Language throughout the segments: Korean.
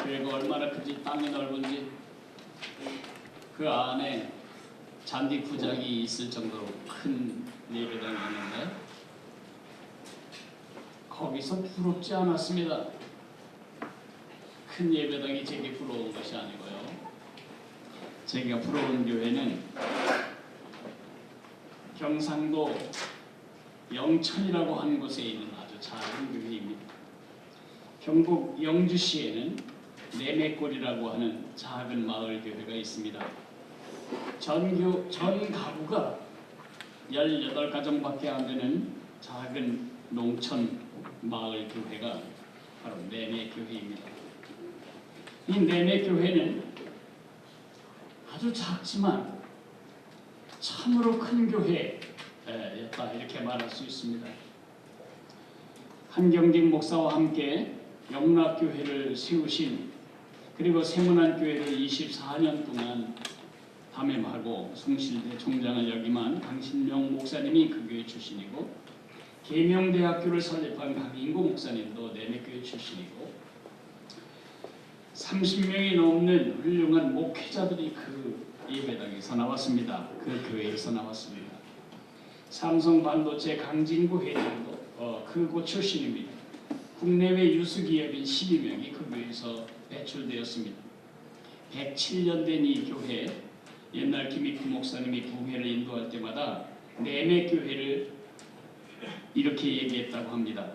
교회가 얼마나 큰지, 땅이 넓은지, 그 안에 잔디 구장이 있을 정도로 큰 예배당이 있는데 거기서 부럽지 않았습니다. 큰 예배당이 제게 부러운 것이 아니고요. 제가 부러운 교회는 경상도 영천이라고 하는 곳에 있는 아주 작은 교회입니다. 경북 영주시에는 내매골이라고 하는 작은 마을 교회가 있습니다. 전 가구가 18가정밖에 안 되는 작은 농촌 마을 교회가 바로 내매교회입니다. 이 내매교회는 아주 작지만 참으로 큰 교회였다, 이렇게 말할 수 있습니다. 한경직 목사와 함께 영락교회를 세우신, 그리고 세문안교회를 24년 동안 담임하고 숭실대 총장을 역임한 강신명 목사님이 그 교회 출신이고, 계명대학교를 설립한 강인구 목사님도 내매교회 출신이고, 30명이 넘는 훌륭한 목회자들이 그 예배당에서 나왔습니다. 그 교회에서 나왔습니다. 삼성반도체 강진구 회장도 그곳 출신입니다. 국내외 유수기업인 12명이 그 교회에서 배출되었습니다. 107년 된 이 교회, 옛날 김익구 목사님이 부회를 인도할 때마다 내매교회를 이렇게 얘기했다고 합니다.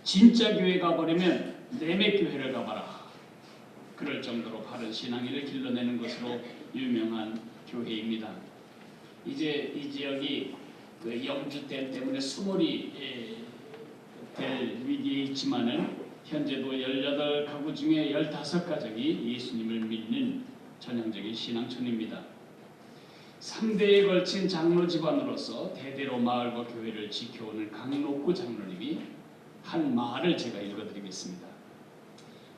진짜 교회 가버리면 내매교회를 가봐라. 그럴 정도로 바른 신앙인을 길러내는 것으로 유명한 교회입니다. 이제 이 지역이 그 영주댐 때문에 수몰이 될 위기에 있지만은 현재도 18가구 중에 15가정이 예수님을 믿는 전형적인 신앙촌입니다. 3대에 걸친 장로 집안으로서 대대로 마을과 교회를 지켜오는 강록구 장로님이 한 말을 제가 읽어드리겠습니다.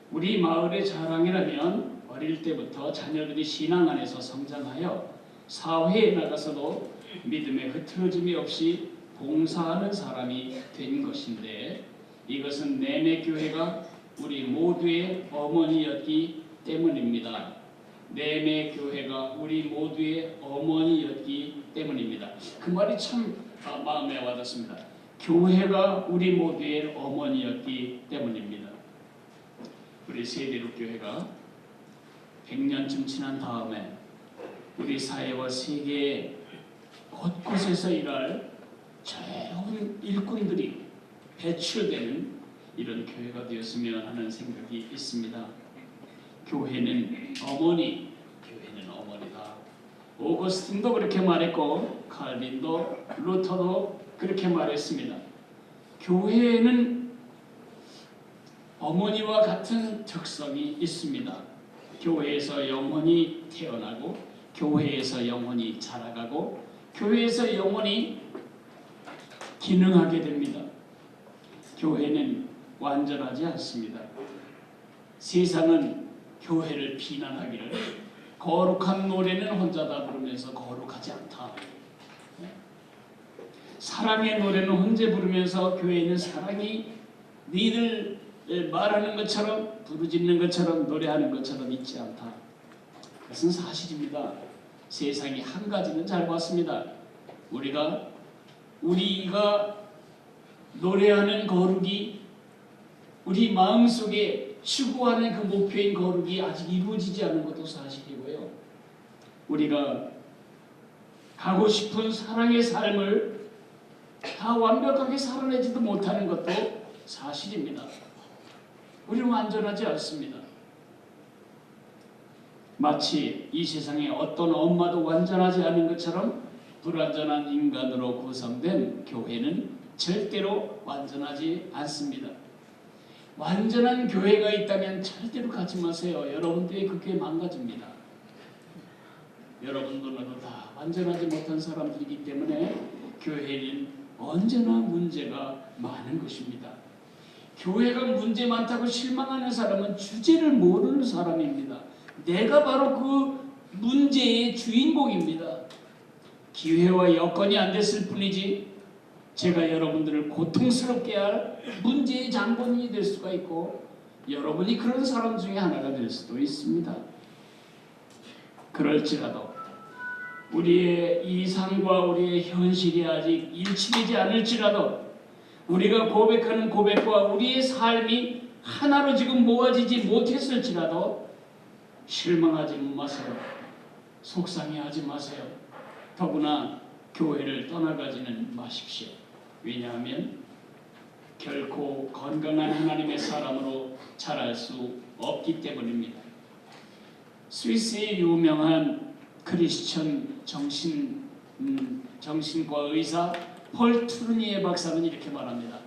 우리 마을의 자랑이라면 어릴 때부터 자녀들이 신앙 안에서 성장하여 사회에 나가서도 믿음에 흐트러짐이 없이 봉사하는 사람이 된 것인데, 이것은 내매교회가 우리 모두의 어머니였기 때문입니다. 내매교회가 우리 모두의 어머니였기 때문입니다. 그 말이 참 마음에 와닿습니다. 교회가 우리 모두의 어머니였기 때문입니다. 우리 세대로교회가 100년쯤 지난 다음에 우리 사회와 세계 곳곳에서 일할 좋은 일꾼들이 배출되는 이런 교회가 되었으면 하는 생각이 있습니다. 교회는 어머니, 교회는 어머니다. 오거스틴도 그렇게 말했고, 칼빈도, 루터도 그렇게 말했습니다. 교회는 어머니와 같은 특성이 있습니다. 교회에서 영혼이 태어나고, 교회에서 영혼이 자라가고, 교회에서 영혼이 기능하게 됩니다. 교회는 완전하지 않습니다. 세상은 교회를 비난하기를 거룩한 노래는 혼자 다 부르면서 거룩하지 않다. 사랑의 노래는 혼자 부르면서 교회는 사랑이 니들 말하는 것처럼, 부르짖는 것처럼, 노래하는 것처럼 있지 않다. 그것은 사실입니다. 세상이 한 가지는 잘 봤습니다. 우리가 노래하는 거룩이, 우리 마음속에 추구하는 그 목표인 거룩이 아직 이루어지지 않은 것도 사실이고요. 우리가 가고 싶은 사랑의 삶을 다 완벽하게 살아내지도 못하는 것도 사실입니다. 우리는 완전하지 않습니다. 마치 이 세상에 어떤 엄마도 완전하지 않은 것처럼 불완전한 인간으로 구성된 교회는 절대로 완전하지 않습니다. 완전한 교회가 있다면 절대로 가지 마세요. 여러분들이 그 교회 망가집니다. 여러분들은 다 완전하지 못한 사람들이기 때문에 교회는 언제나 문제가 많은 것입니다. 교회가 문제 많다고 실망하는 사람은 주제를 모르는 사람입니다. 내가 바로 그 문제의 주인공입니다. 기회와 여건이 안 됐을 뿐이지 제가 여러분들을 고통스럽게 할 문제의 장본인이 될 수가 있고, 여러분이 그런 사람 중에 하나가 될 수도 있습니다. 그럴지라도 우리의 이상과 우리의 현실이 아직 일치되지 않을지라도 우리가 고백하는 고백과 우리의 삶이 하나로 지금 모아지지 못했을지라도 실망하지 마세요. 속상해하지 마세요. 더구나 교회를 떠나가지는 마십시오. 왜냐하면 결코 건강한 하나님의 사람으로 자랄 수 없기 때문입니다. 스위스의 유명한 크리스천 정신과 의사 폴 투르니에 박사는 이렇게 말합니다.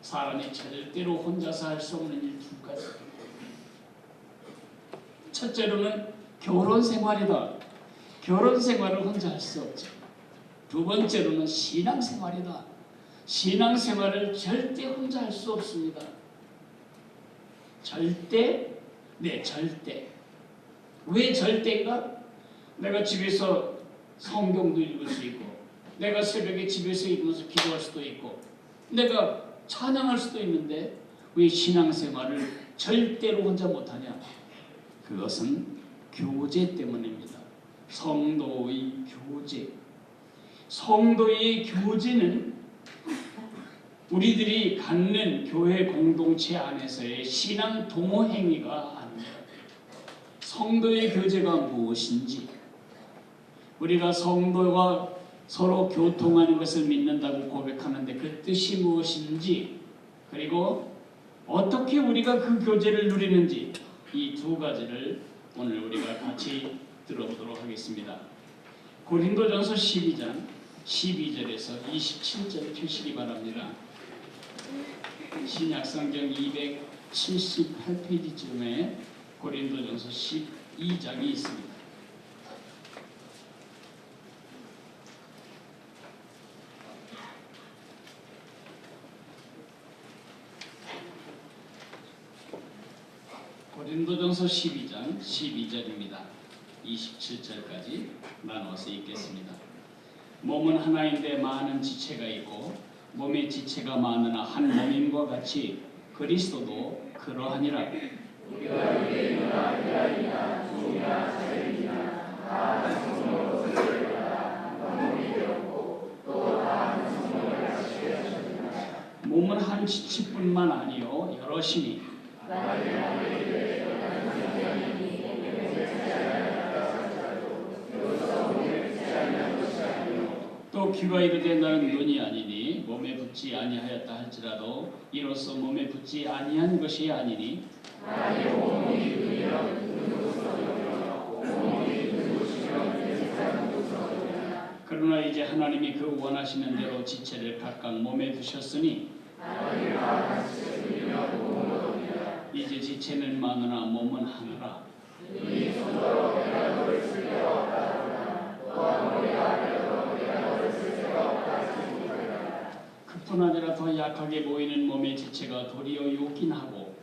사람이 절대로 혼자서 할 수 없는 일 두 가지. 첫째로는 결혼 생활이다. 결혼 생활을 혼자 할 수 없죠. 두 번째로는 신앙 생활이다. 신앙 생활을 절대 혼자 할 수 없습니다. 절대? 네, 절대. 왜 절대인가? 내가 집에서 성경도 읽을 수 있고, 내가 새벽에 집에서 읽으면서 기도할 수도 있고, 내가 찬양할 수도 있는데 왜 신앙생활을 절대로 혼자 못하냐? 그것은 교제 때문입니다. 성도의 교제. 성도의 교제는 우리들이 갖는 교회 공동체 안에서의 신앙 동호 행위가 아닙니다. 성도의 교제가 무엇인지, 우리가 성도가 서로 교통하는 것을 믿는다고 고백하는데 그 뜻이 무엇인지, 그리고 어떻게 우리가 그 교제를 누리는지, 이 두 가지를 오늘 우리가 같이 들어보도록 하겠습니다. 고린도전서 12장 12절에서 27절 펴시기 바랍니다. 신약성경 278페이지쯤에 고린도전서 12장이 있습니다. 고린도전서 12장 12절입니다. 27절까지 나눠서 읽겠습니다. 몸은 하나인데 많은 지체가 있고 몸의 지체가 많으나 한 몸임과 같이 그리스도도 그러하니라. 우리가 유대인이나 헬라인이나 종이나 자유인이나 다 한 성령으로 세우리라. 몸이 되었고 또 다 한 성령을 같이 하셨느니라. 몸은 한 지체뿐만 아니요 여럿이니 또 귀가 이르되 너는 눈이 아니니 몸에 붙지 아니하였다 할지라도 이로써 몸에 붙지 아니한 것이 아니니 그러나 이제 하나님이 그 원하시는 대로 지체를 각각 몸에 두셨으니 이제 지체는 많으나 몸은 하나라. 그뿐 아니라 더 약하게 보이는 몸의 지체가 도리어 욕긴 하고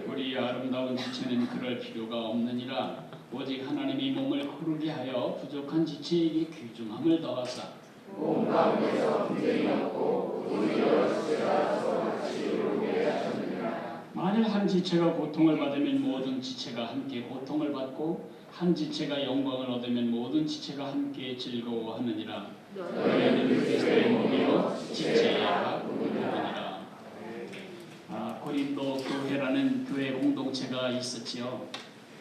우리 아름다운 지체는 그럴 필요가 없느니라. 오직 하나님이 몸을 거룩게 하여 부족한 지체에게 귀중함을 더하사 몸 가운데서 분쟁이 없고 우리 여러 지체가 서로같이 이루게 하셨느니라. 만일 한 지체가 고통을 받으면 모든 지체가 함께 고통을 받고 한 지체가 영광을 얻으면 모든 지체가 함께 즐거워하느니라. 너희는 그리스도의 몸이요 지체가 그분이니라. 고린도 교회라는 교회 공동체가 있었지요.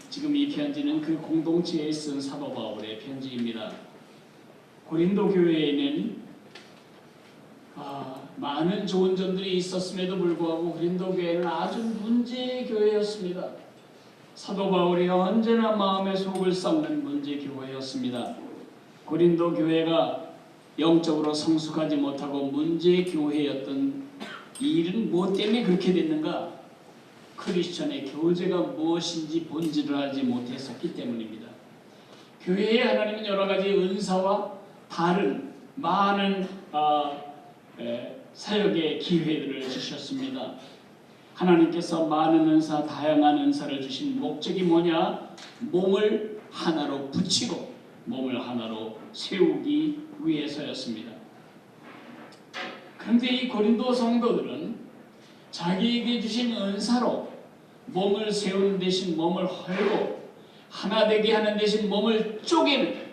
지금 이 편지는 그 공동체에 쓴 사도 바울의 편지입니다. 고린도 교회에는 많은 좋은 점들이 있었음에도 불구하고 고린도 교회는 아주 문제의 교회였습니다. 사도 바울이 언제나 마음의 속을 썩는 문제 교회였습니다. 고린도 교회가 영적으로 성숙하지 못하고 문제 교회였던 이 일은 무엇 때문에 그렇게 됐는가? 크리스천의 교제가 무엇인지 본질을 알지 못했었기 때문입니다. 교회에 하나님은 여러 가지 은사와 다른 많은 사역의 기회들을 주셨습니다. 하나님께서 많은 은사, 다양한 은사를 주신 목적이 뭐냐? 몸을 하나로 붙이고 몸을 하나로 세우기 위해서였습니다. 그런데 이 고린도 성도들은 자기에게 주신 은사로 몸을 세우는 대신 몸을 헐고 하나 되게 하는 대신 몸을 쪼개는,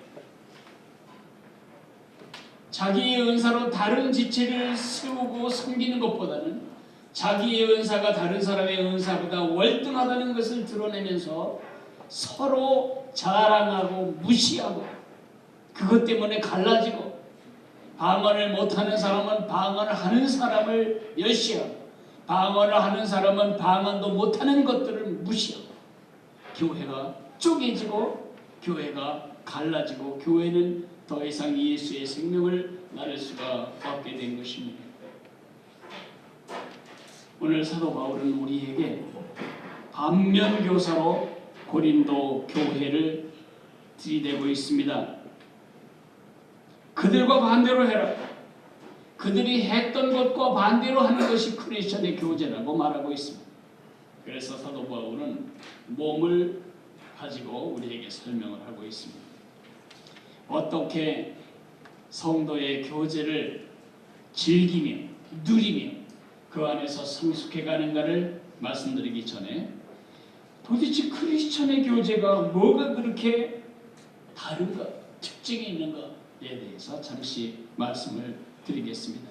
자기의 은사로 다른 지체를 세우고 섬기는 것보다는 자기의 은사가 다른 사람의 은사보다 월등하다는 것을 드러내면서 서로 자랑하고 무시하고, 그것 때문에 갈라지고, 방언을 못하는 사람은 방언을 하는 사람을 멸시하고, 방언을 하는 사람은 방언도 못하는 것들을 무시하고, 교회가 쪼개지고 교회가 갈라지고 교회는 더 이상 예수의 생명을 나눌 수가 없게 된 것입니다. 오늘 사도 바울은 우리에게 반면교사로 고린도 교회를 들이대고 있습니다. 그들과 반대로 해라. 그들이 했던 것과 반대로 하는 것이 크리스천의 교제라고 말하고 있습니다. 그래서 사도 바울은 몸을 가지고 우리에게 설명을 하고 있습니다. 어떻게 성도의 교제를 즐기며 누리며 그 안에서 성숙해 가는가를 말씀드리기 전에, 도대체 크리스천의 교제가 뭐가 그렇게 다른가, 특징이 있는가에 대해서 잠시 말씀을 드리겠습니다.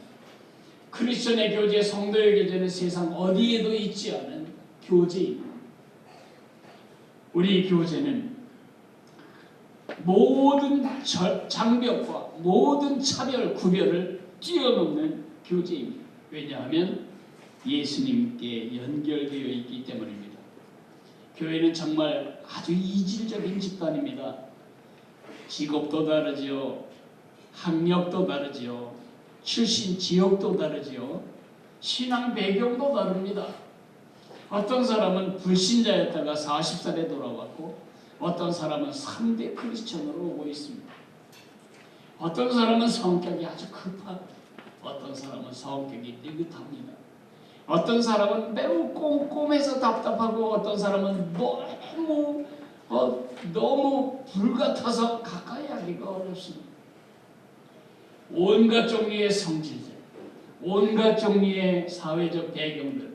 크리스천의 교제, 성도의 교제는 세상 어디에도 있지 않은 교제입니다. 우리 교제는 모든 장벽과 모든 차별, 구별을 뛰어넘는 교제입니다. 왜냐하면 예수님께 연결되어 있기 때문입니다. 교회는 정말 아주 이질적인 집단입니다. 직업도 다르지요, 학력도 다르지요, 출신 지역도 다르지요, 신앙 배경도 다릅니다. 어떤 사람은 불신자였다가 40살에 돌아왔고, 어떤 사람은 3대 크리스천으로 오고 있습니다. 어떤 사람은 성격이 아주 급하고, 어떤 사람은 성격이 느긋합니다. 어떤 사람은 매우 꼼꼼해서 답답하고, 어떤 사람은 너무 불같아서 가까이 하기가 어렵습니다. 온갖 종류의 성질들, 온갖 종류의 사회적 배경들,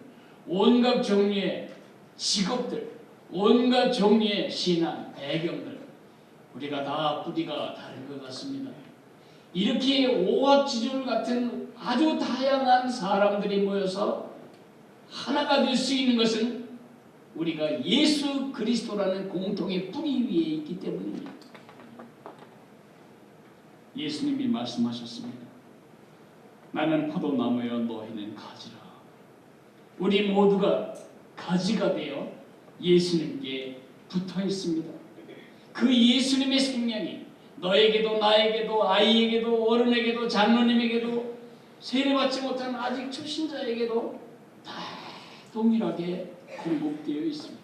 온갖 종류의 직업들, 온갖 종류의 신앙 배경들, 우리가 다 뿌리가 다른 것 같습니다. 이렇게 오합지졸 같은 아주 다양한 사람들이 모여서 하나가 될 수 있는 것은 우리가 예수 그리스도라는 공통의 뿌리 위에 있기 때문입니다. 예수님이 말씀하셨습니다. 나는 포도나무여 너희는 가지라. 우리 모두가 가지가 되어 예수님께 붙어 있습니다. 그 예수님의 생명이 너에게도 나에게도 아이에게도 어른에게도 장로님에게도 세례받지 못한 아직 초신자에게도 다 동일하게 공급되어 있습니다.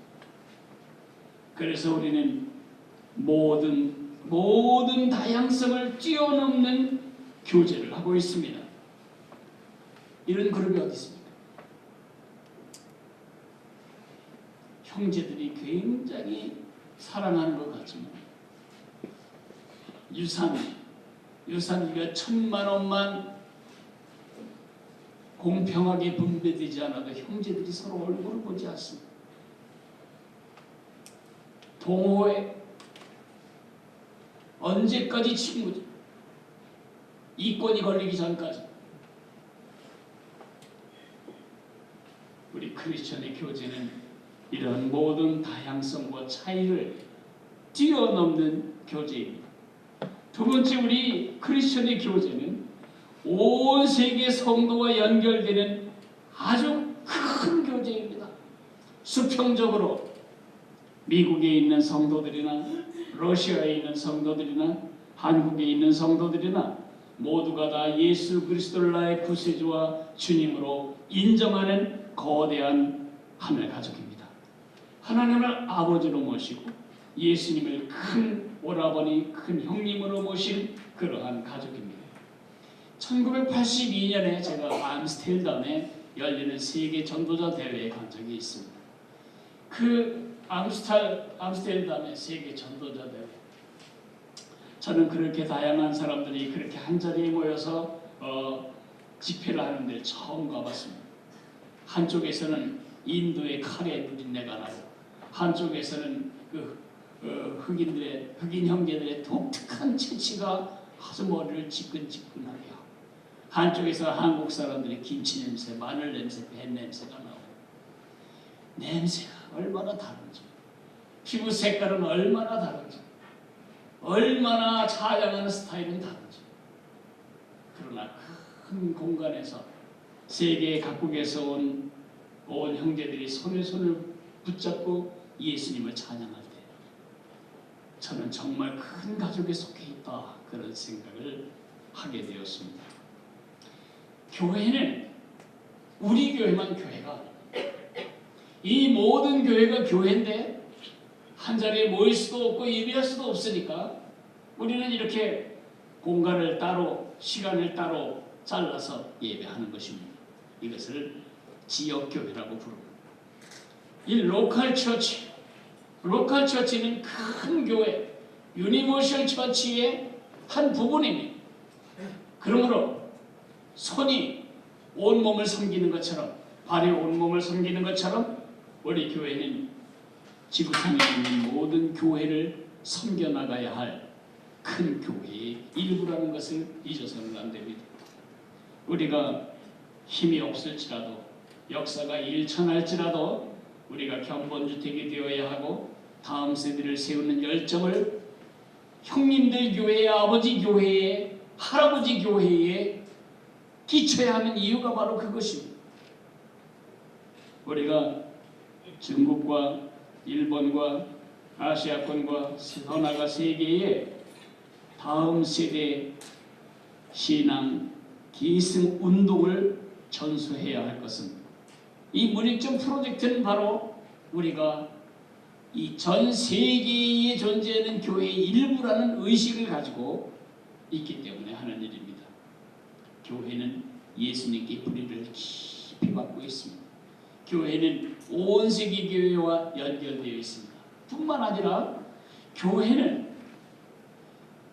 그래서 우리는 모든 다양성을 뛰어넘는 교제를 하고 있습니다. 이런 그룹이 어디 있습니까? 형제들이 굉장히 사랑하는 것 같지만 유산이 몇 1,000만 원만 공평하게 분배되지 않아도 형제들이 서로 얼굴을 보지 않습니다. 동호회 언제까지 친구죠? 이권이 걸리기 전까지. 우리 크리스천의 교제는 이런 모든 다양성과 차이를 뛰어넘는 교제입니다. 두 번째, 우리 크리스천의 교제는 온 세계 성도와 연결되는 아주 큰 교제입니다. 수평적으로 미국에 있는 성도들이나 러시아에 있는 성도들이나 한국에 있는 성도들이나 모두가 다 예수 그리스도를 나의 구세주와 주님으로 인정하는 거대한 하늘 가족입니다. 하나님을 아버지로 모시고 예수님을 큰 오라버니, 큰 형님으로 모신 그러한 가족입니다. 1982년에 제가 암스테르담에 열리는 세계 전도자 대회에 간 적이 있습니다. 그 암스테르담의 세계 전도자 대회, 저는 그렇게 다양한 사람들이 그렇게 한자리에 모여서 집회를 하는 데 처음 가봤습니다. 한쪽에서는 인도의 카레 누린내가 나고, 한쪽에서는 흑인 형제들의 독특한 채취가 아주 머리를 지끈지끈하게 하고, 한쪽에서 한국 사람들의 김치 냄새, 마늘 냄새, 배 냄새가 나고, 냄새가 얼마나 다른지, 피부 색깔은 얼마나 다른지, 얼마나 차양하는 스타일은 다른지. 그러나 큰 공간에서 세계 각국에서 온 형제들이 손에 손을 붙잡고 예수님을 찬양할 때 저는 정말 큰 가족에 속해 있다, 그런 생각을 하게 되었습니다. 교회는 우리 교회만 교회가 아닙니다. 이 모든 교회가 교회인데 한 자리에 모일 수도 없고 예배할 수도 없으니까 우리는 이렇게 공간을 따로, 시간을 따로 잘라서 예배하는 것입니다. 이것을 지역교회라고 부릅니다. 이 로컬 처치는 큰 교회, 유니버셜 처치의 한 부분입니다. 그러므로 손이 온몸을 섬기는 것처럼, 발이 온몸을 섬기는 것처럼 우리 교회는 지구상에 있는 모든 교회를 섬겨나가야 할 큰 교회의 일부라는 것을 잊어서는 안 됩니다. 우리가 힘이 없을지라도, 역사가 일천할지라도 우리가 견본주택이 되어야 하고 다음 세대를 세우는 열정을 형님들 교회의, 아버지 교회의, 할아버지 교회에 끼쳐야 하는 이유가 바로 그것입니다. 우리가 중국과 일본과 아시아권과 서나가 세계의 다음 세대 신앙 기승 운동을 전수해야 할 것은, 이 문익점 프로젝트는 바로 우리가 이 전 세계에 존재하는 교회의 일부라는 의식을 가지고 있기 때문에 하는 일입니다. 교회는 예수님께 뿌리를 깊이 받고 있습니다. 교회는 온 세계 교회와 연결되어 있습니다. 뿐만 아니라 교회는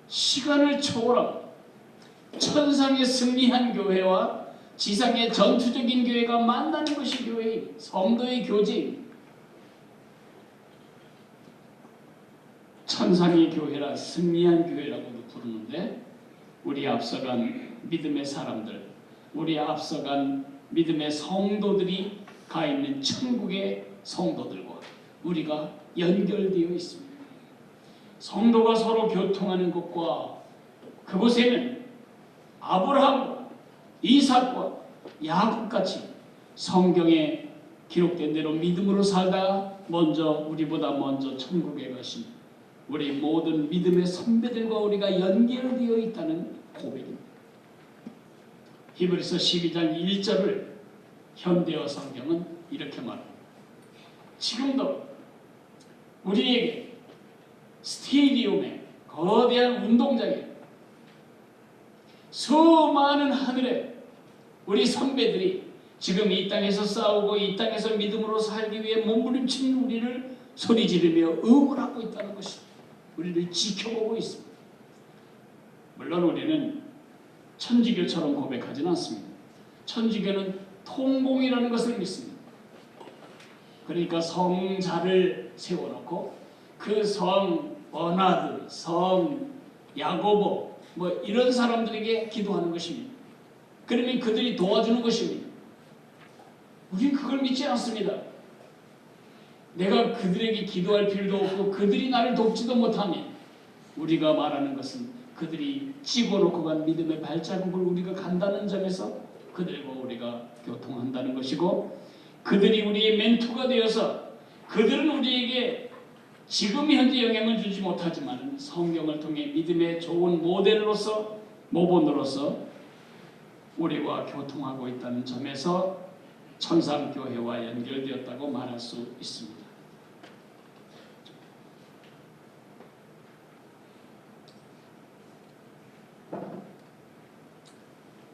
시간을 초월하고 천상에 승리한 교회와 지상의 전투적인 교회가 만나는 것이 교회입니다. 성도의 교제입니다. 천상의 교회라 승리한 교회라고도 부르는데, 우리 앞서간 믿음의 사람들, 우리 앞서간 믿음의 성도들이 가 있는 천국의 성도들과 우리가 연결되어 있습니다. 성도가 서로 교통하는 것과 그곳에는 아브라함과 이삭과 야곱같이 성경에 기록된 대로 믿음으로 살다가 우리보다 먼저 천국에 가신 우리 모든 믿음의 선배들과 우리가 연결되어 있다는 고백입니다. 히브리서 12장 1절을 현대어 성경은 이렇게 말합니다. 지금도 우리에게 스테디움에, 거대한 운동장에 수많은 하늘에 우리 선배들이 지금 이 땅에서 싸우고 이 땅에서 믿음으로 살기 위해 몸부림치는 우리를 소리 지르며 응원하고 있다는 것입니다. 우리를 지켜보고 있습니다. 물론 우리는 천주교처럼 고백하지는 않습니다. 천주교는 통공이라는 것을 믿습니다. 그러니까 성자를 세워놓고 그 성 버나드, 성 야고보 이런 사람들에게 기도하는 것입니다. 그러면 그들이 도와주는 것입니다. 우리는 그걸 믿지 않습니다. 내가 그들에게 기도할 필요도 없고 그들이 나를 돕지도 못하면 우리가 말하는 것은 그들이 찍어놓고 간 믿음의 발자국을 우리가 간다는 점에서 그들과 우리가 교통한다는 것이고, 그들이 우리의 멘토가 되어서 그들은 우리에게 지금 현재 영향을 주지 못하지만 성경을 통해 믿음의 좋은 모델로서, 모본으로서 우리와 교통하고 있다는 점에서 천상교회와 연결되었다고 말할 수 있습니다.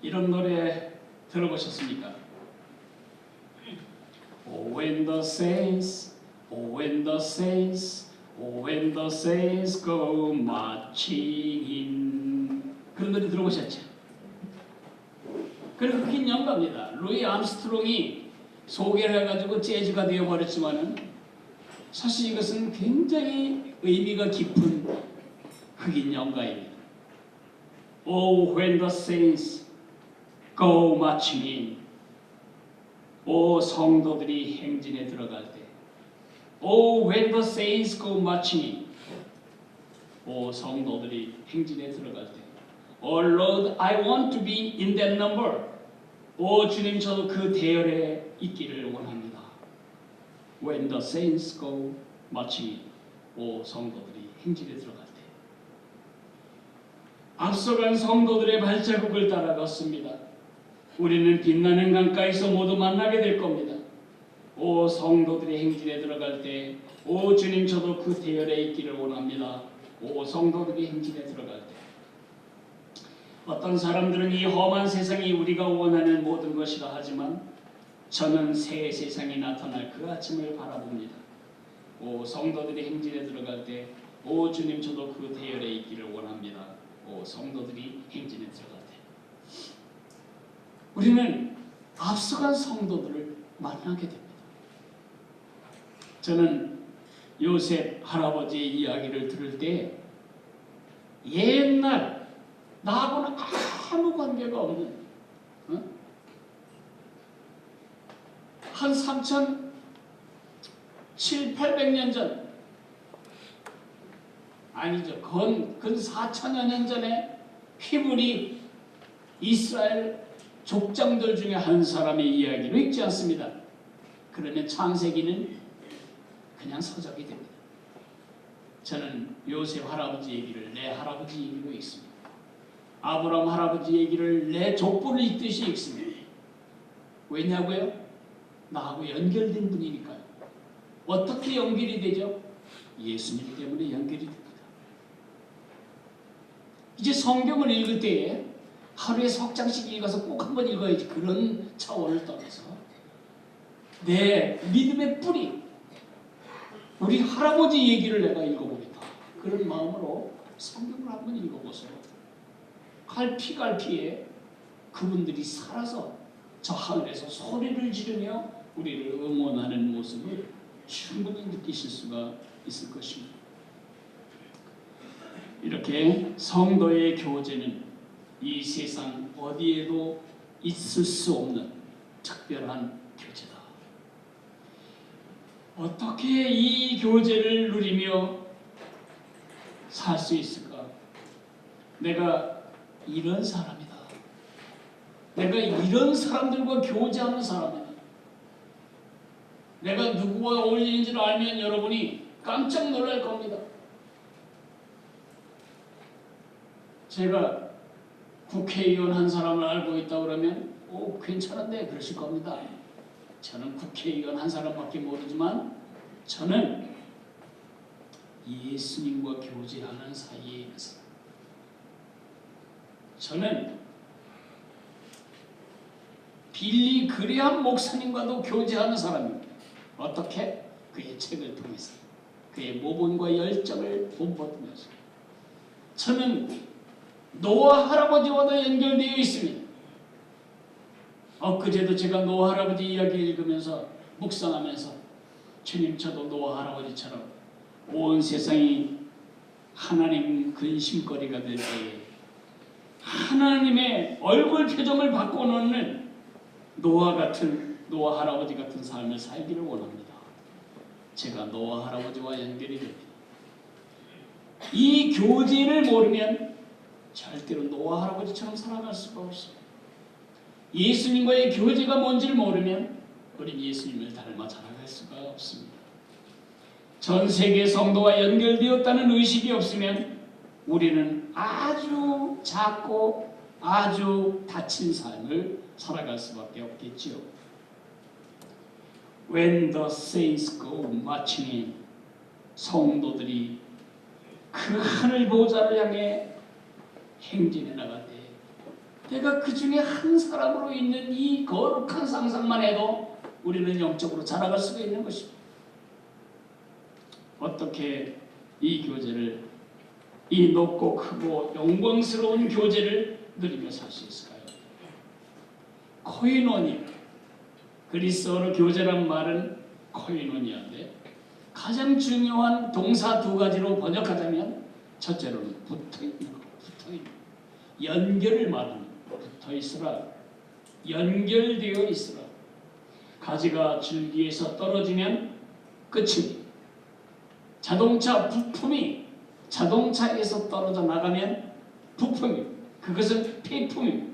이런 노래 들어보셨습니까? Oh, when the saints, oh, when the saints, oh, when the saints go marching marching in. 그런 노래 들어보셨죠? 그리고 긴 연가입니다. 루이 암스트롱이 소개를 해가지고 재즈가 되어버렸지만은 사실 이것은 굉장히 의미가 깊은 흑인 연가입니다. Oh, when the saints go marching in. 오 성도들이 행진에 들어갈 때. Oh, when the saints go marching in. 오 성도들이 행진에 들어갈 때. Oh Lord, I want to be in that number. 오 주님, 저도 그 대열에 있기를 원합니다. When the saints go marching in. 오 성도들이 행진에 들어갈 때. 앞서간 성도들의 발자국을 따라 걷습니다. 우리는 빛나는 강가에서 모두 만나게 될 겁니다. 오 성도들이 행진에 들어갈 때, 오 주님, 저도 그 대열에 있기를 원합니다. 오 성도들이 행진에 들어갈 때. 어떤 사람들은 이 험한 세상이 우리가 원하는 모든 것이라 하지만 저는 새 세상이 나타날 그 아침을 바라봅니다. 오 성도들이 행진에 들어갈 때, 오 주님, 저도 그 대열에 있기를 원합니다. 오 성도들이 행진에 들어갈 때. 우리는 앞서간 성도들을 만나게 됩니다. 저는 요셉 할아버지의 이야기를 들을 때 옛날 나하고는 아무 관계가 없는 한 3,700~800년 전, 아니죠, 근 4,000여 년 전에 히브리 이스라엘 족장들 중에 한 사람의 이야기로 읽지 않습니다. 그러면 창세기는 그냥 서적이 됩니다. 저는 요셉 할아버지 얘기를 내 할아버지 얘기로 읽습니다. 아브라함 할아버지 얘기를 내 족보를 읽듯이 읽습니다. 왜냐고요? 나하고 연결된 분이니까요. 어떻게 연결이 되죠? 예수님 때문에 연결이 됩니다. 이제 성경을 읽을 때에 하루에 석 장씩 읽어서 꼭 한번 읽어야지, 그런 차원을 떠나서 내 믿음의 뿌리, 우리 할아버지 얘기를 내가 읽어보겠다, 그런 마음으로 성경을 한번 읽어보세요. 갈피갈피에 그분들이 살아서 저 하늘에서 소리를 지르며 우리를 응원하는 모습을 충분히 느끼실 수가 있을 것입니다. 이렇게 성도의 교제는 이 세상 어디에도 있을 수 없는 특별한 교제다. 어떻게 이 교제를 누리며 살 수 있을까? 내가 이런 사람이다. 내가 이런 사람들과 교제하는 사람이다. 내가 누구와 어울리는지를 알면 여러분이 깜짝 놀랄 겁니다. 제가 국회의원 한 사람을 알고 있다 그러면 오 괜찮은데 그러실 겁니다. 저는 국회의원 한 사람밖에 모르지만 저는 예수님과 교제하는 사이에 있는 사람. 저는 빌리 그레함 목사님과도 교제하는 사람입니다. 어떻게? 그의 책을 통해서, 그의 모범과 열정을 본받으면서. 저는 노아 할아버지와도 연결되어 있습니다. 엊그제도 제가 노아 할아버지 이야기 읽으면서 묵상하면서 주님, 저도 노아 할아버지처럼 온 세상이 하나님 근심거리가 될 때에 하나님의 얼굴 표정을 바꿔놓는 노아 할아버지 같은 삶을 살기를 원합니다. 제가 노아 할아버지와 연결이 됩니다. 이 교제를 모르면 절대로 노아 할아버지처럼 살아갈 수가 없습니다. 예수님과의 교제가 뭔지를 모르면 우린 예수님을 닮아 자라갈 수가 없습니다. 전 세계 성도와 연결되었다는 의식이 없으면 우리는 아주 작고 아주 다친 삶을 살아갈 수밖에 없겠지요. When the saints go marching in, 성도들이 그 하늘 보좌를 향해 행진해 나갈 때 내가 그 중에 한 사람으로 있는 이 거룩한 상상만 해도 우리는 영적으로 자라갈 수가 있는 것입니다. 어떻게 이 교제를 이 높고 크고 영광스러운 교제를 누리며 살 수 있을까요? 코이노니아, 그리스어로 교제란 말은 코이노니아인데 가장 중요한 동사 두 가지로 번역하자면 첫째로는 붙어있는 것, 붙어있는 연결을 말하는 것, 붙어있으라, 연결되어 있으라. 가지가 줄기에서 떨어지면 끝입니다. 자동차 부품이 자동차에서 떨어져 나가면 부품입니다. 그것은 폐품입니다.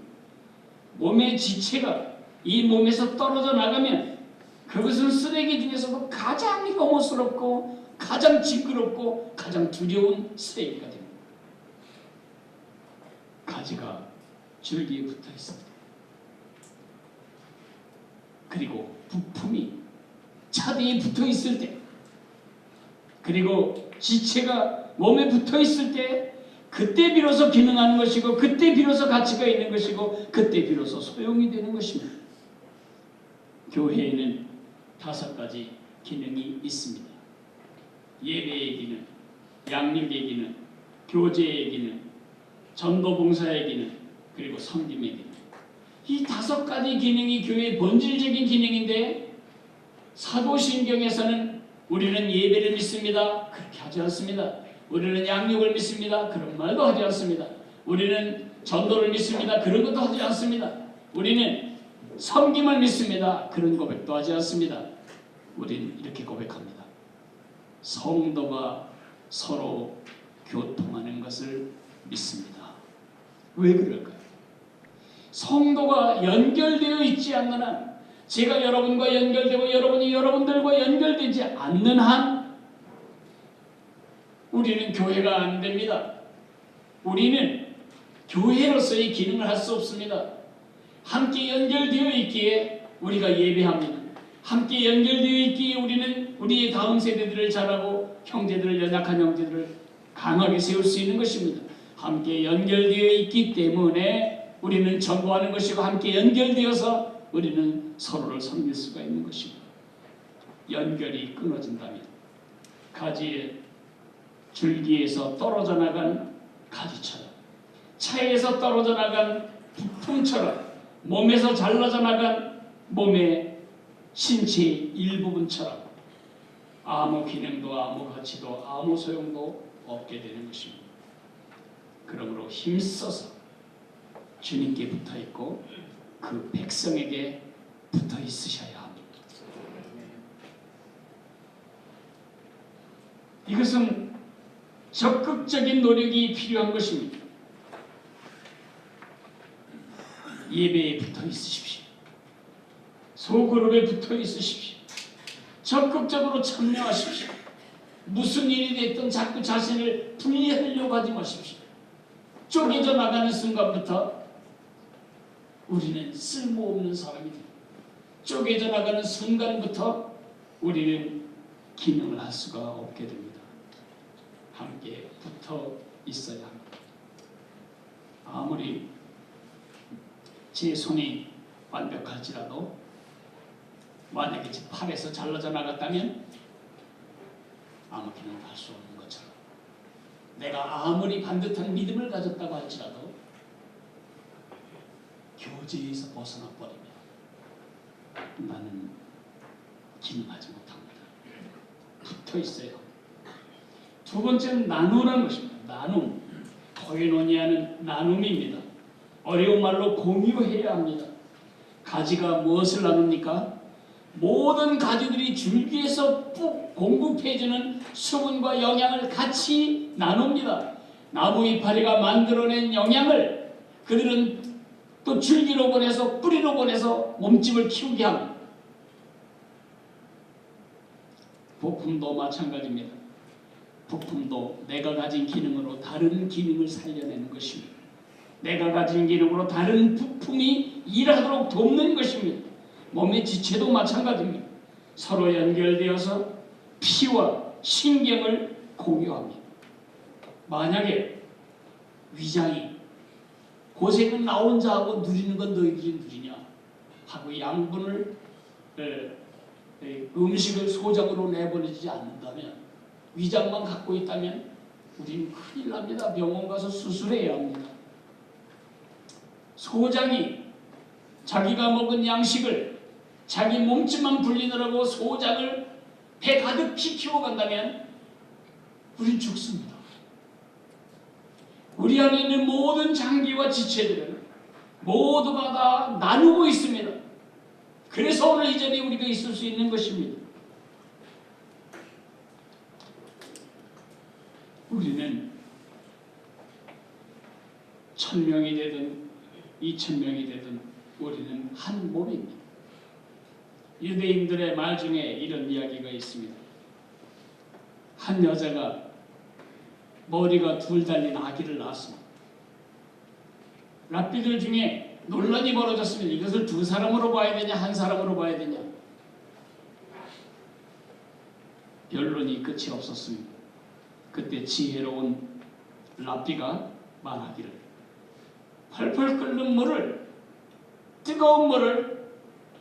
몸의 지체가 이 몸에서 떨어져 나가면 그것은 쓰레기 중에서도 가장 혐오스럽고 가장 징그럽고 가장 두려운 쓰레기가 됩니다. 가지가 줄기에 붙어 있습니다. 그리고 부품이 차대에 붙어 있을 때, 그리고 지체가 몸에 붙어 있을 때, 그때 비로소 기능하는 것이고, 그때 비로소 가치가 있는 것이고, 그때 비로소 소용이 되는 것입니다. 교회에는 5가지 기능이 있습니다. 예배의 기능, 양육의 기능, 교제의 기능, 전도봉사의 기능, 그리고 섬김의 기능. 이 5가지 기능이 교회의 본질적인 기능인데, 사도신경에서는 우리는 예배를 믿습니다. 그렇게 하지 않습니다. 우리는 양육을 믿습니다. 그런 말도 하지 않습니다. 우리는 전도를 믿습니다. 그런 것도 하지 않습니다. 우리는 섬김을 믿습니다. 그런 고백도 하지 않습니다. 우리는 이렇게 고백합니다. 성도가 서로 교통하는 것을 믿습니다. 왜 그럴까요? 성도가 연결되어 있지 않는 한, 제가 여러분과 연결되고 여러분이 여러분들과 연결되지 않는 한 우리는 교회가 안 됩니다. 우리는 교회로서의 기능을 할 수 없습니다. 함께 연결되어 있기에 우리가 예배합니다. 함께 연결되어 있기에 우리는 우리의 다음 세대들을 잘하고 형제들을, 연약한 형제들을 강하게 세울 수 있는 것입니다. 함께 연결되어 있기 때문에 우리는 전도하는 것이고, 함께 연결되어서 우리는 서로를 섬길 수가 있는 것입니다. 연결이 끊어진다면 가지의 줄기에서 떨어져 나간 가지처럼, 차에서 떨어져 나간 부품처럼, 몸에서 잘라져 나간 몸의 신체의 일부분처럼 아무 기능도 아무 가치도 아무 소용도 없게 되는 것입니다. 그러므로 힘써서 주님께 붙어있고 그 백성에게 붙어 있으셔야 합니다. 이것은 적극적인 노력이 필요한 것입니다. 예배에 붙어 있으십시오. 소그룹에 붙어 있으십시오. 적극적으로 참여하십시오. 무슨 일이 됐든 자꾸 자신을 분리하려고 하지 마십시오. 쪼개져 나가는 순간부터 우리는 쓸모없는 사람이 됩니다. 쪼개져 나가는 순간부터 우리는 기능을 할 수가 없게 됩니다. 함께 붙어 있어야 합니다. 아무리 제 손이 완벽할지라도 만약에 제 팔에서 잘라져 나갔다면 아무 기능도 할 수 없는 것처럼, 내가 아무리 반듯한 믿음을 가졌다고 할지라도 교제에서 벗어나 버리면 나는 기능하지 못합니다. 붙어 있어요. 두 번째는 나누라는 것입니다. 나눔. 코이노니아는 나눔입니다. 어려운 말로 공유해야 합니다. 가지가 무엇을 나눕니까? 모든 가지들이 줄기에서 푹 공급해주는 수분과 영양을 같이 나눕니다. 나무 이파리가 만들어낸 영양을 그들은 또 줄기로 보내서 뿌리로 보내서 몸집을 키우게 합니다. 부품도 마찬가지입니다. 부품도 내가 가진 기능으로 다른 기능을 살려내는 것입니다. 내가 가진 기능으로 다른 부품이 일하도록 돕는 것입니다. 몸의 지체도 마찬가지입니다. 서로 연결되어서 피와 신경을 공유합니다. 만약에 위장이 고생은 나 혼자 하고 누리는 건 너희들이 누리냐 하고 양분을 음식을 소장으로 내보내지 않는다면, 위장만 갖고 있다면 우린 큰일 납니다. 병원 가서 수술해야 합니다. 소장이 자기가 먹은 양식을 자기 몸집만 불리느라고 소장을 배 가득히 키워간다면 우린 죽습니다. 우리 안에 있는 모든 장기와 지체들은 모두가 다 나누고 있습니다. 그래서 오늘 이 자리에 우리가 있을 수 있는 것입니다. 우리는 1000명이 되든 2000명이 되든 우리는 한 몸입니다. 유대인들의 말 중에 이런 이야기가 있습니다. 한 여자가 머리가 둘 달린 아기를 낳았습니다. 랍비들 중에 논란이 벌어졌습니다. 이것을 두 사람으로 봐야 되냐 한 사람으로 봐야 되냐. 변론이 끝이 없었습니다. 그때 지혜로운 랍비가 말하기를 펄펄 끓는 물을 뜨거운 물을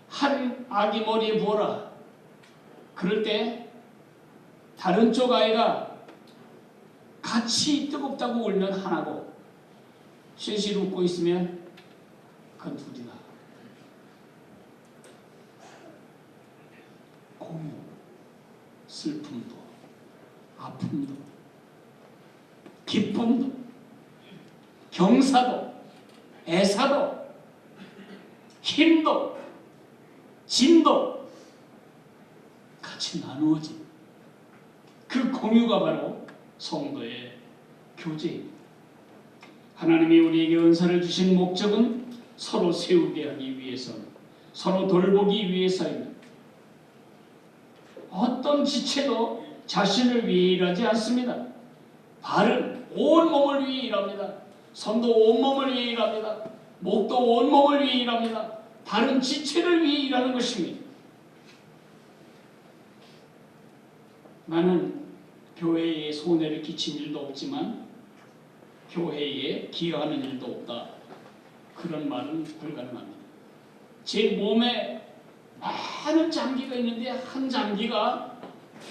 한 아기 머리에 부어라. 그럴 때 다른 쪽 아이가 같이 뜨겁다고 울면 하나고 실실 웃고 있으면 그건 둘이다. 공유, 슬픔도 아픔도 기쁨도 경사도 애사도 힘도 진도 같이 나누어진 그 공유가 바로 성도의 교제입니다. 하나님이 우리에게 은사를 주신 목적은 서로 세우게 하기 위해서, 서로 돌보기 위해서입니다. 어떤 지체도 자신을 위해 일하지 않습니다. 발은 온몸을 위해 일합니다. 손도 온몸을 위해 일합니다. 목도 온몸을 위해 일합니다. 다른 지체를 위해 일하는 것입니다. 나는 교회에 손해를 끼친 일도 없지만 교회에 기여하는 일도 없다. 그런 말은 불가능합니다. 제 몸에 많은 장기가 있는데 한 장기가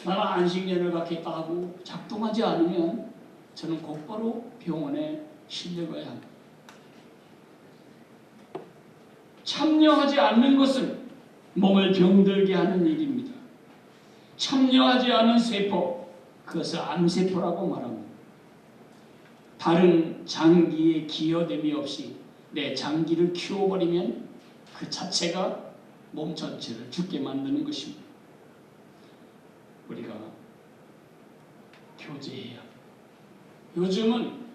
나는 안식년을 갖겠다 하고 작동하지 않으면 저는 곧바로 병원에 실려가야 합니다. 참여하지 않는 것은 몸을 병들게 하는 일입니다. 참여하지 않은 세포, 그것을 암세포라고 말합니다. 다른 장기에 기여됨이 없이 내 장기를 키워버리면 그 자체가 몸 전체를 죽게 만드는 것입니다. 우리가 교제해야. 요즘은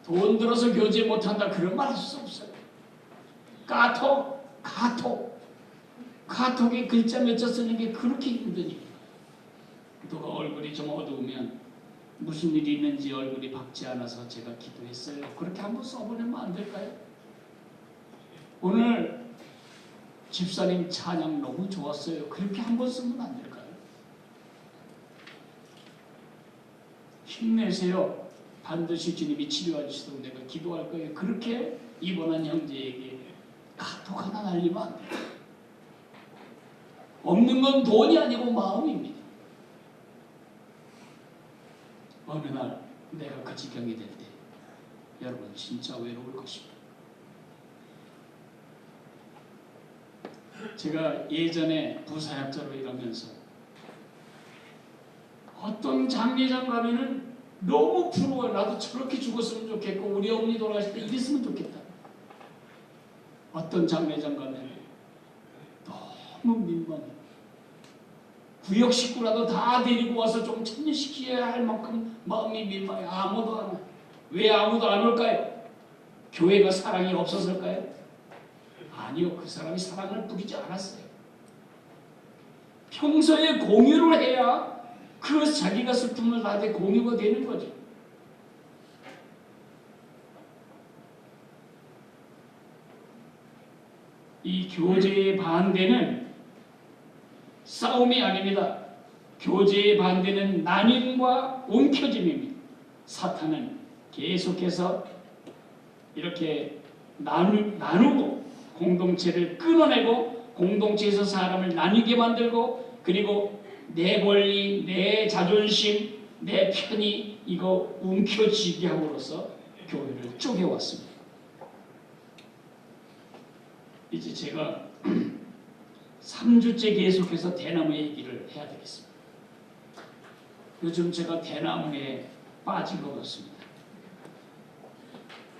돈 들어서 교제 못한다 그런 말 할 수 없어요. 카톡에 글자 몇 자 쓰는 게 그렇게 힘드니까. 누가 얼굴이 좀 어두우면 무슨 일이 있는지 얼굴이 밝지 않아서 제가 기도했어요. 그렇게 한번 써보내면 안 될까요? 오늘 집사님 찬양 너무 좋았어요. 그렇게 한번 쓰면 안 될까요? 힘내세요. 반드시 주님이 치료해 주시도록 내가 기도할 거예요. 그렇게 입원한 형제에게 카톡 하나 날리면 안 돼요. 없는 건 돈이 아니고 마음입니다. 어느 날 내가 그 지경이 될 때 여러분 진짜 외로울 것입니다. 제가 예전에 부사역자로 일하면서 어떤 장례장 가면은 너무 부러워요. 나도 저렇게 죽었으면 좋겠고 우리 어머니 돌아가실 때 이랬으면 좋겠다. 어떤 장례장 가면 너무 민망해. 구역 식구라도 다 데리고 와서 좀 참여시켜야 할 만큼 마음이 민망해. 아무도 안 와. 왜 아무도 안 올까요? 교회가 사랑이 없었을까요? 아니요. 그 사람이 사랑을 뿌리지 않았어요. 평소에 공유를 해야 그 자기가 슬픔을 나한테 공유가 되는 거죠. 이 교제의 반대는 싸움이 아닙니다. 교제의 반대는 나눔과 움켜짐입니다. 사탄은 계속해서 이렇게 나누고 공동체를 끊어내고 공동체에서 사람을 나뉘게 만들고 그리고 내 권리, 내 자존심, 내 편의 이거 움켜쥐게 함으로써 교회를 쪼개왔습니다. 이제 제가 3주째 계속해서 대나무 얘기를 해야 되겠습니다. 요즘 제가 대나무에 빠진 것 같습니다.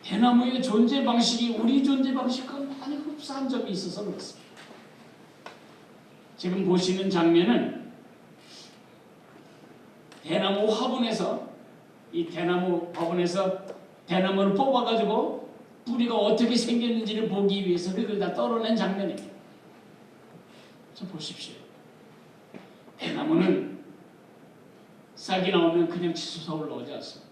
대나무의 존재 방식이 우리 존재 방식과 많이 흡사한 점이 있어서 그렇습니다. 지금 보시는 장면은 대나무 화분에서 이 대나무 화분에서 대나무를 뽑아가지고 뿌리가 어떻게 생겼는지를 보기 위해서 그걸 다 떨어낸 장면입니다. 좀 보십시오. 대나무는 싹이 나오면 그냥 치솟아 올라오지 않습니다.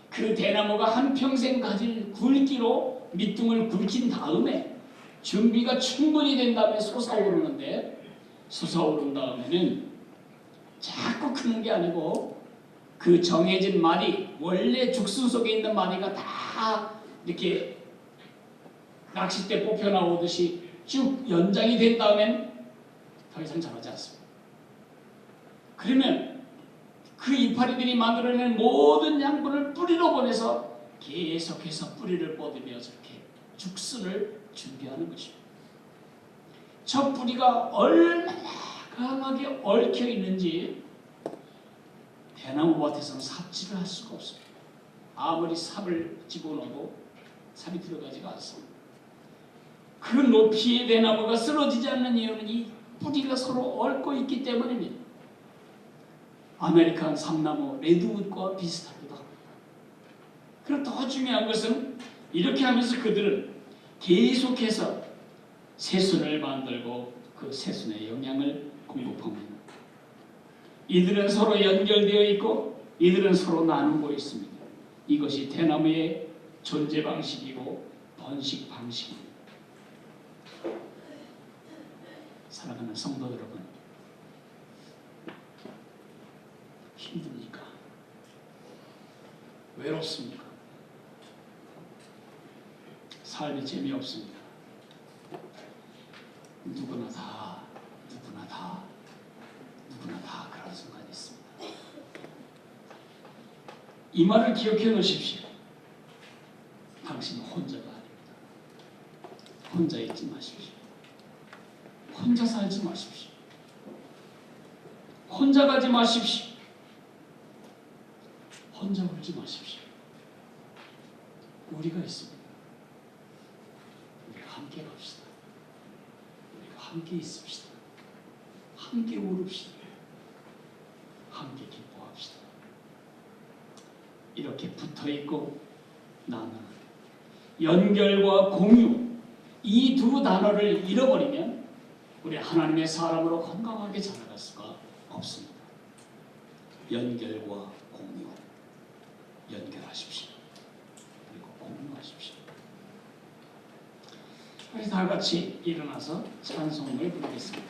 그 대나무가 한평생 가질 굵기로 밑둥을 굵힌 다음에 준비가 충분히 된 다음에 솟아오르는데, 솟아오른 다음에는 자꾸 크는 게 아니고 그 정해진 마디, 원래 죽순 속에 있는 마디가 다 이렇게 낚싯대 뽑혀 나오듯이 쭉 연장이 된 다음엔 더 이상 자라지 않습니다. 그러면 그 이파리들이 만들어낸 모든 양분을 뿌리로 보내서 계속해서 뿌리를 뻗으며 저렇게 죽순을 준비하는 것입니다. 저 뿌리가 얼마나 강하게 얽혀 있는지 대나무 밭에서는 삽질을 할 수가 없습니다. 아무리 삽을 집어넣어도 삽이 들어가지가 않습니다. 그 높이의 대나무가 쓰러지지 않는 이유는 이 뿌리가 서로 얽고 있기 때문입니다. 아메리칸 삼나무 레드우드과 비슷하기도 합니다. 그럼 더 중요한 것은 이렇게 하면서 그들은 계속해서 새순을 만들고 그 새순의 영양을 공급합니다. 이들은 서로 연결되어 있고 이들은 서로 나누고 있습니다. 이것이 대나무의 존재 방식이고 번식 방식입니다. 사랑하는 성도 여러분, 힘듭니까? 외롭습니까? 삶이 재미없습니다. 누구나 다 그런 순간이 있습니다. 이 말을 기억해 놓으십시오. 당신은 혼자가 아닙니다. 혼자 있지 마십시오. 혼자 살지 마십시오. 혼자 가지 마십시오. 혼자 울지 마십시오. 우리가 있습니다. 우리가 함께 갑시다. 우리가 함께 있읍시다. 함께 울읍시다. 함께 기뻐합시다. 이렇게 붙어있고 나누는 연결과 공유, 이 두 단어를 잃어버리면 우리 하나님의 사람으로 건강하게 자라갈 수가 없습니다. 연결과 공유, 연결하십시오. 그리고 공유하십시오. 우리 다 같이 일어나서 찬송을 부르겠습니다.